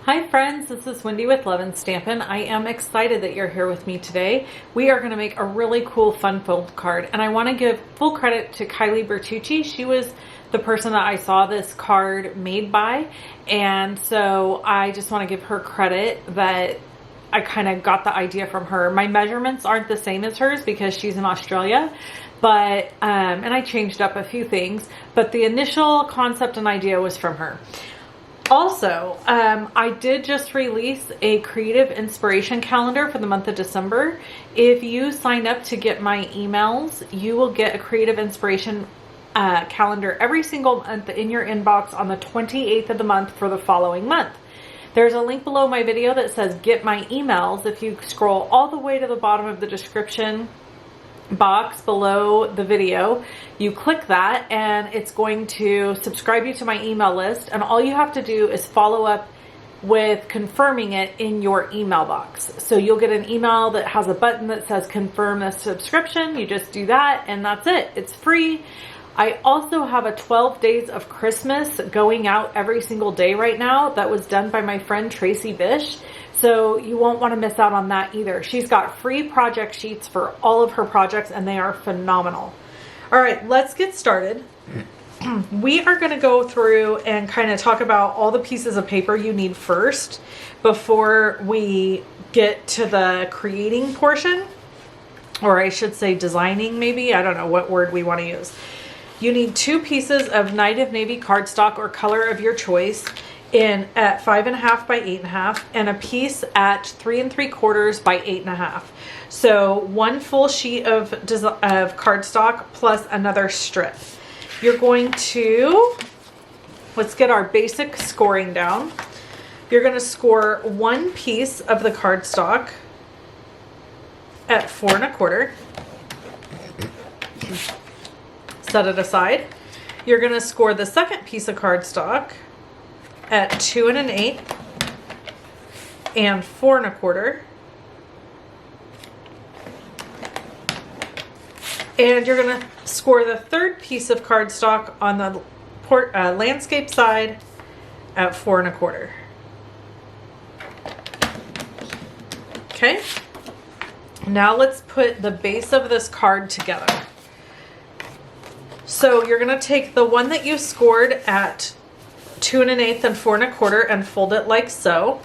Hi friends, this is Wendy with Love and Stampin'. I am excited that you're here with me today. We are going to make a really cool fun fold card, and I want to give full credit to Kylie Bertucci. She was the person that I saw this card made by, and so I just want to give her credit that I kind of got the idea from her. My measurements aren't the same as hers because she's in Australia, but and I changed up a few things, but the initial concept and idea was from her. Also, I did just release a creative inspiration calendar for the month of December. If you sign up to get my emails, you will get a creative inspiration calendar every single month in your inbox on the 28th of the month for the following month. There's a link below my video that says get my emails. If you scroll all the way to the bottom of the description box below the video, you click that and it's going to subscribe you to my email list, and all you have to do is follow up with confirming it in your email box. So you'll get an email that has a button that says confirm this subscription. You just do that and that's it. It's free. I also have a 12 days of Christmas going out every single day right now that was done by my friend Tracy Bish. So you won't want to miss out on that either. She's got free project sheets for all of her projects and they are phenomenal. All right, let's get started. We are going to go through and kind of talk about all the pieces of paper you need first before we get to the creating portion, or I should say designing maybe. I don't know what word we want to use. You need 2 pieces of Night of Navy cardstock or color of your choice at 5.5 by 8.5, and a piece at 3 3/4 by 8.5. So 1 full sheet of cardstock plus another strip. You're going to, let's get our basic scoring down. You're going to score 1 piece of the cardstock at 4 1/4. Set it aside. You're going to score the second piece of cardstock at 2 1/8 and 4 1/4. And you're going to score the third piece of cardstock on the landscape side at 4 1/4. Okay. Now let's put the base of this card together. So you're going to take the one that you scored at 2 1/8 and 4 1/4 and fold it like so.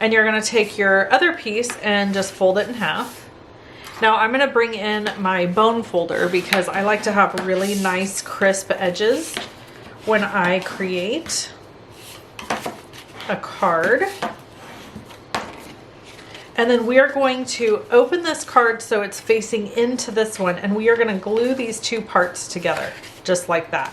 And you're going to take your other piece and just fold it in half. Now I'm going to bring in my bone folder because I like to have really nice crisp edges when I create a card. And then we are going to open this card so it's facing into this one, and we are going to glue these 2 parts together just like that.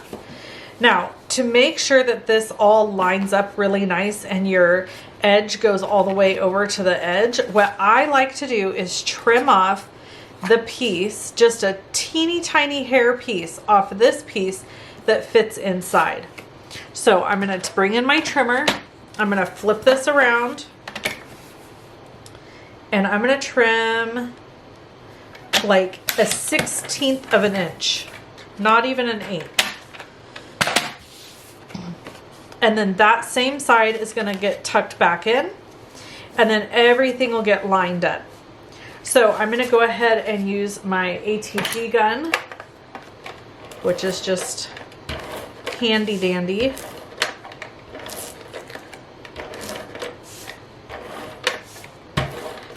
Now, to make sure that this all lines up really nice and your edge goes all the way over to the edge, what I like to do is trim off the piece, just a teeny tiny hair piece off of this piece that fits inside. So I'm going to bring in my trimmer. I'm going to flip this around and I'm going to trim like a 1/16 of an inch, not even an 1/8. And then that same side is going to get tucked back in, and then everything will get lined up. So I'm going to go ahead and use my ATG gun, which is just handy dandy.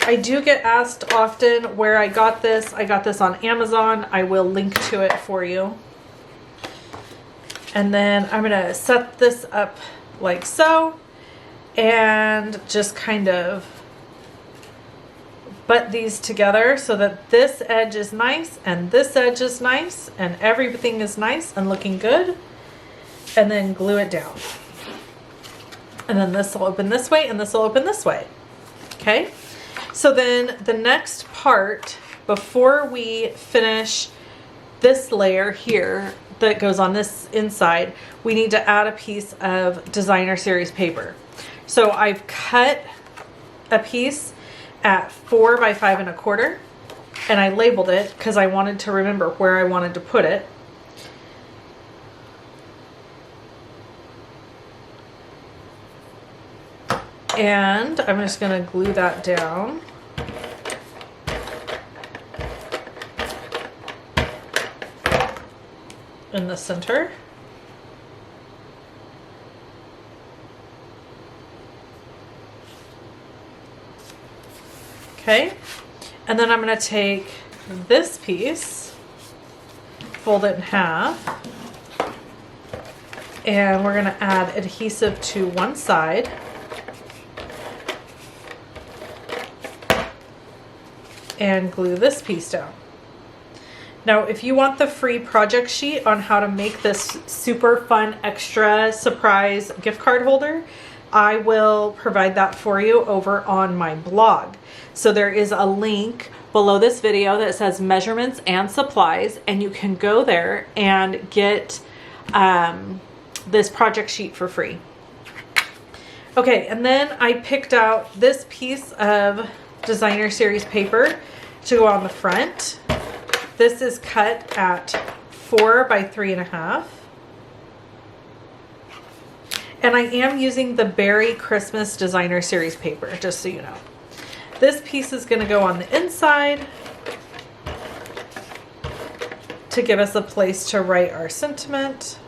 I do get asked often where I got this. I got this on Amazon. I will link to it for you. And then I'm going to set this up like so and just kind of butt these together so that this edge is nice and this edge is nice and everything is nice and looking good. And then glue it down. And then this will open this way and this will open this way. Okay? So then the next part, before we finish this layer here that goes on this inside, we need to add a piece of designer series paper. So I've cut a piece at 4 by 5 1/4 and I labeled it because I wanted to remember where I wanted to put it. And I'm just going to glue that down. In the center. Okay, and then I'm going to take this piece, fold it in half, and we're going to add adhesive to one side. And glue this piece down. Now, if you want the free project sheet on how to make this super fun extra surprise gift card holder, I will provide that for you over on my blog. So there is a link below this video that says measurements and supplies, and you can go there and get this project sheet for free. Okay, and then I picked out this piece of designer series paper to go on the front. This is cut at 4 by 3.5. And I am using the Berry Christmas Designer Series paper, just so you know. This piece is going to go on the inside to give us a place to write our sentiment.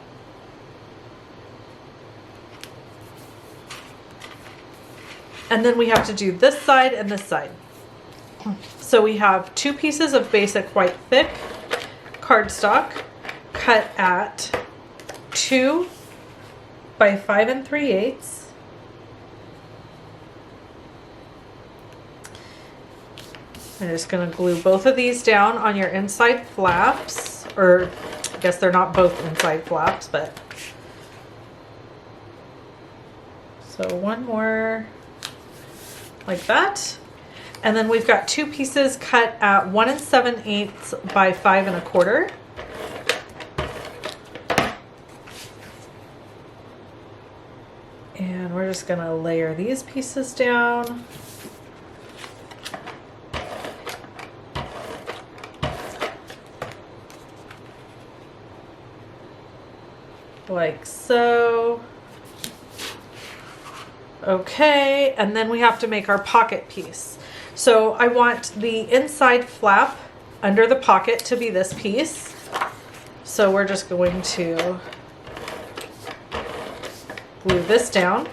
And then we have to do this side and this side. So we have 2 pieces of basic white thick cardstock cut at 2 by 5 3/8. I'm just going to glue both of these down on your inside flaps, or I guess they're not both inside flaps, but so one more like that. And then we've got 2 pieces cut at 1 7/8 by 5 1/4. And we're just gonna layer these pieces down. Like so. Okay, and then we have to make our pocket piece. So I want the inside flap under the pocket to be this piece. So we're just going to glue this down.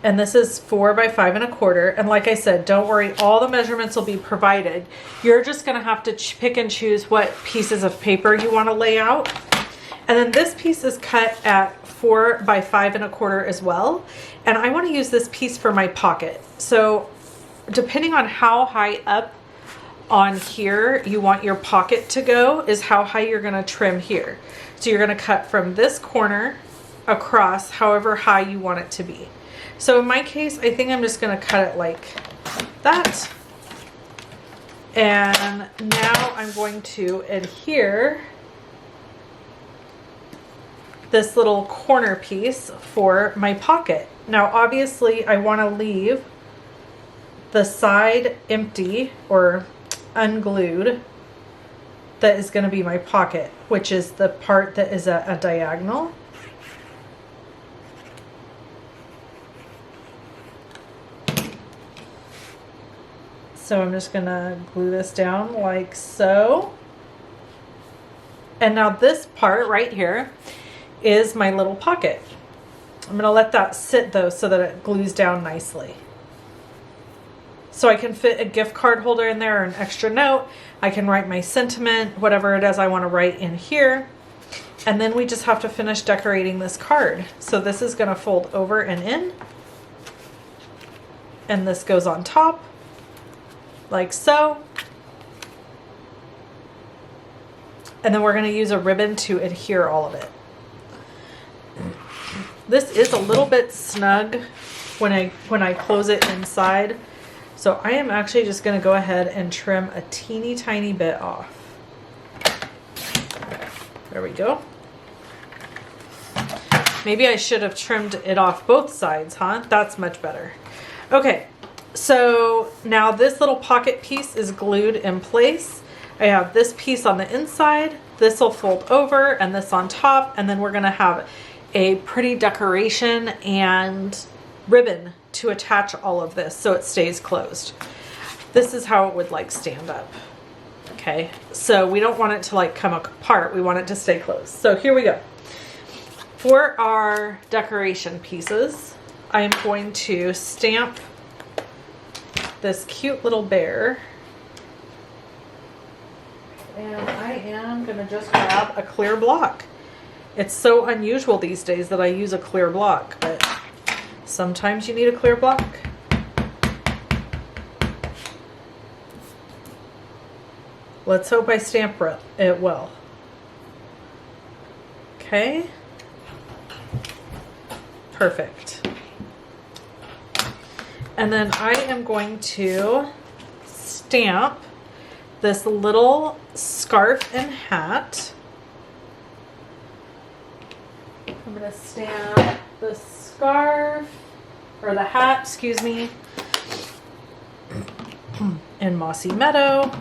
And this is 4 by 5 1/4. And like I said, don't worry, all the measurements will be provided. You're just gonna have to pick and choose what pieces of paper you wanna lay out. And then this piece is cut at 4 by 5 1/4 as well. And I want to use this piece for my pocket. So depending on how high up on here you want your pocket to go is how high you're going to trim here. So you're going to cut from this corner across however high you want it to be. So in my case, I think I'm just going to cut it like that. And now I'm going to adhere this little corner piece for my pocket. Now obviously I want to leave the side empty or unglued that is going to be my pocket, which is the part that is a diagonal. So I'm just going to glue this down like so. And now this part right here is my little pocket. I'm going to let that sit though so that it glues down nicely. So I can fit a gift card holder in there or an extra note. I can write my sentiment, whatever it is I want to write in here. And then we just have to finish decorating this card. So this is going to fold over and in. And this goes on top like so. And then we're going to use a ribbon to adhere all of it. This is a little bit snug when I close it inside. So I am actually just going to go ahead and trim a teeny tiny bit off. There we go. Maybe I should have trimmed it off both sides, huh? That's much better. Okay, so now this little pocket piece is glued in place. I have this piece on the inside, this will fold over, and this on top, and then we're going to have a pretty decoration and ribbon to attach all of this so it stays closed. This is how it would like stand up. Okay, so we don't want it to like come apart. We want it to stay closed. So here we go. For our decoration pieces, I am going to stamp this cute little bear. And I am going to just grab a clear block. It's so unusual these days that I use a clear block, but sometimes you need a clear block. Let's hope I stamp it well. Okay. Perfect. And then I am going to stamp this little scarf and hat. I'm going to stamp the scarf, or the hat, excuse me, in Mossy Meadow.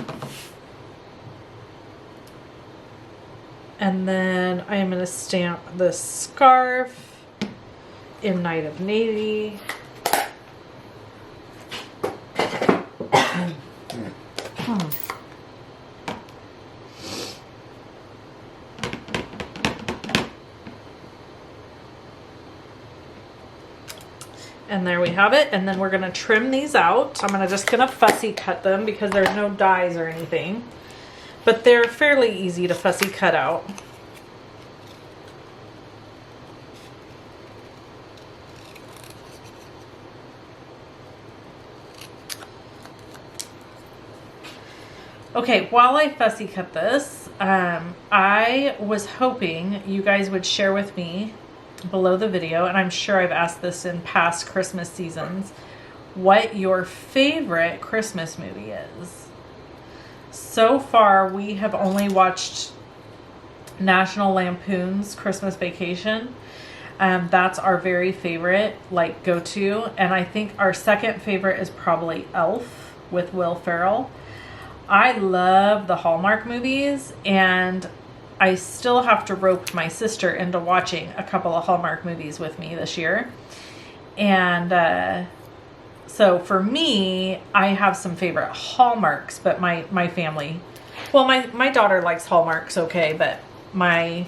And then I am going to stamp the scarf in Night of Navy. And there we have it. And then we're going to trim these out. I'm just going to fussy cut them because there's no dies or anything. But they're fairly easy to fussy cut out. Okay, while I fussy cut this, I was hoping you guys would share with me below the video, and I'm sure I've asked this in past Christmas seasons, what your favorite Christmas movie is. So far, we have only watched National Lampoon's Christmas Vacation. That's our very favorite, like, go-to. And I think our second favorite is probably Elf with Will Ferrell. I love the Hallmark movies, and I still have to rope my sister into watching a couple of Hallmark movies with me this year. And so for me, I have some favorite Hallmarks, but my family, well, my daughter likes Hallmarks, okay, but my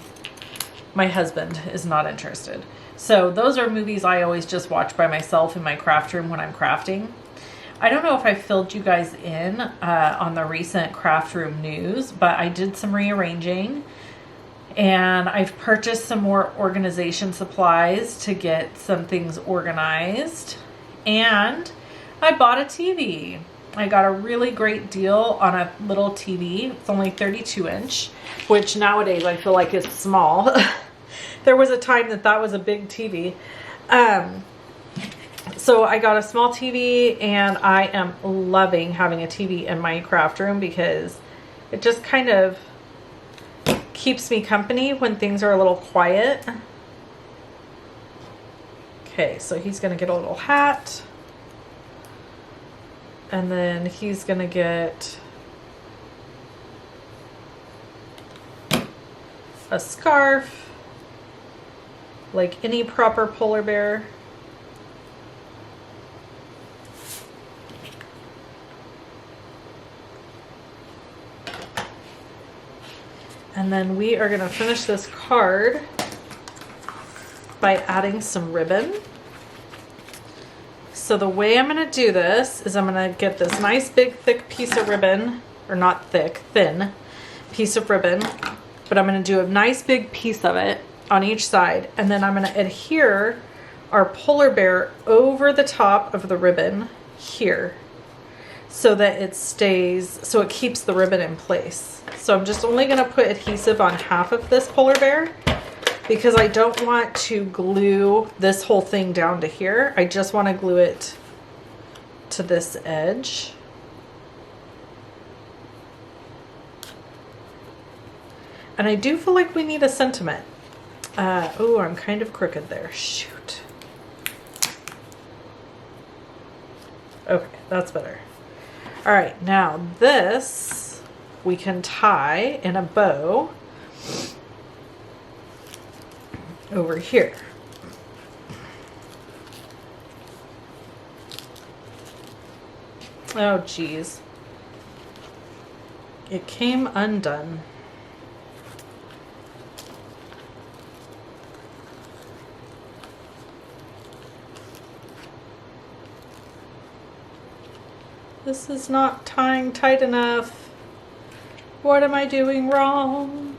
husband is not interested. So those are movies I always just watch by myself in my craft room when I'm crafting. I don't know if I filled you guys in on the recent craft room news, but I did some rearranging, and I've purchased some more organization supplies to get some things organized. And I bought a TV. I got a really great deal on a little TV. It's only 32-inch, which nowadays I feel like is small. There was a time that was a big TV. So I got a small TV, and I am loving having a TV in my craft room because it just kind of keeps me company when things are a little quiet. Okay, so he's going to get a little hat. And then he's going to get a scarf, like any proper polar bear. And then we are going to finish this card by adding some ribbon. So the way I'm going to do this is I'm going to get this nice big thick piece of ribbon, or not thick, thin piece of ribbon, but I'm going to do a nice big piece of it on each side, and then I'm going to adhere our polar bear over the top of the ribbon here so that it stays, so it keeps the ribbon in place. So I'm just only going to put adhesive on half of this polar bear because I don't want to glue this whole thing down to here. I just want to glue it to this edge. And I do feel like we need a sentiment. Oh, I'm kind of crooked there. Shoot. Okay, that's better. All right, now this we can tie in a bow. over here. Oh geez, it came undone. This is not tying tight enough. What am I doing wrong?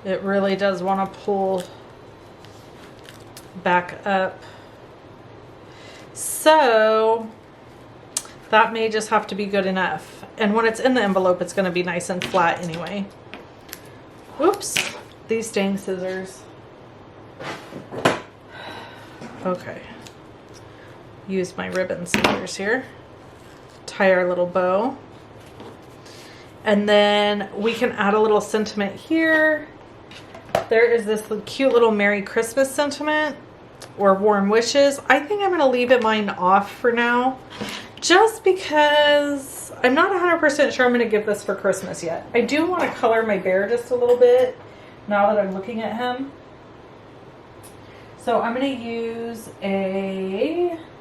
It really does want to pull back up. So that may just have to be good enough. And when it's in the envelope, it's going to be nice and flat anyway. Whoops, these dang scissors. Okay. Use my ribbon scissors here. Tie our little bow. And then we can add a little sentiment here. There is this cute little Merry Christmas sentiment or warm wishes. I think I'm going to leave mine off for now, just because I'm not 100% sure I'm going to give this for Christmas yet. I do want to color my bear just a little bit now that I'm looking at him. So I'm going to use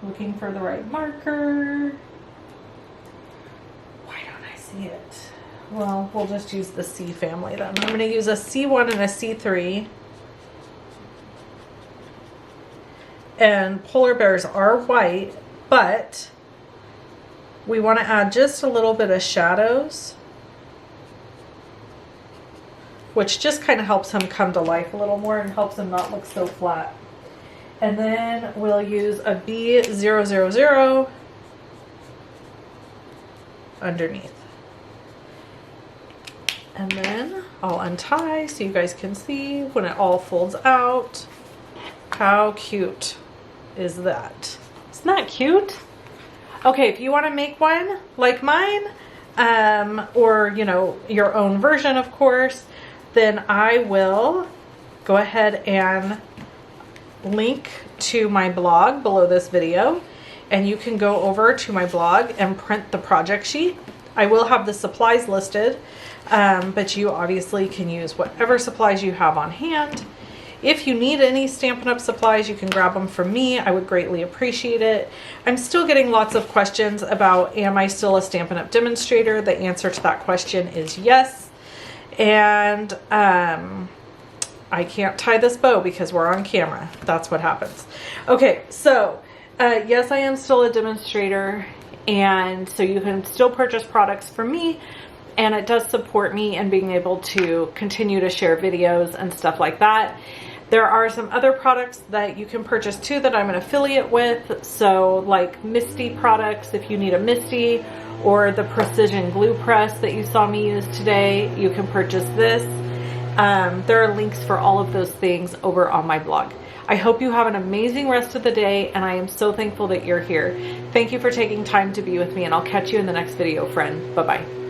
looking for the right marker. Why don't I see it? Well, we'll just use the C family then. I'm going to use a C1 and a C3. And polar bears are white, but we want to add just a little bit of shadows, which just kind of helps him come to life a little more and helps him not look so flat. And then we'll use a B000 underneath. And then I'll untie so you guys can see when it all folds out. How cute is that? Isn't that cute? Okay, if you want to make one like mine, or you know, your own version, of course, then I will go ahead and link to my blog below this video, and you can go over to my blog and print the project sheet. I will have the supplies listed, but you obviously can use whatever supplies you have on hand. If you need any Stampin' Up! Supplies, you can grab them from me. I would greatly appreciate it. I'm still getting lots of questions about, am I still a Stampin' Up! Demonstrator? The answer to that question is yes. And I can't tie this bow because we're on camera. That's what happens. Okay, so yes, I am still a demonstrator, and so you can still purchase products from me, and it does support me in being able to continue to share videos and stuff like that. There are some other products that you can purchase too that I'm an affiliate with. So like MISTI Products, if you need a MISTI, or the precision glue press that you saw me use today, you can purchase this. There are links for all of those things over on my blog. I hope you have an amazing rest of the day, and I am so thankful that you're here. Thank you for taking time to be with me, and I'll catch you in the next video, friend. Bye-bye.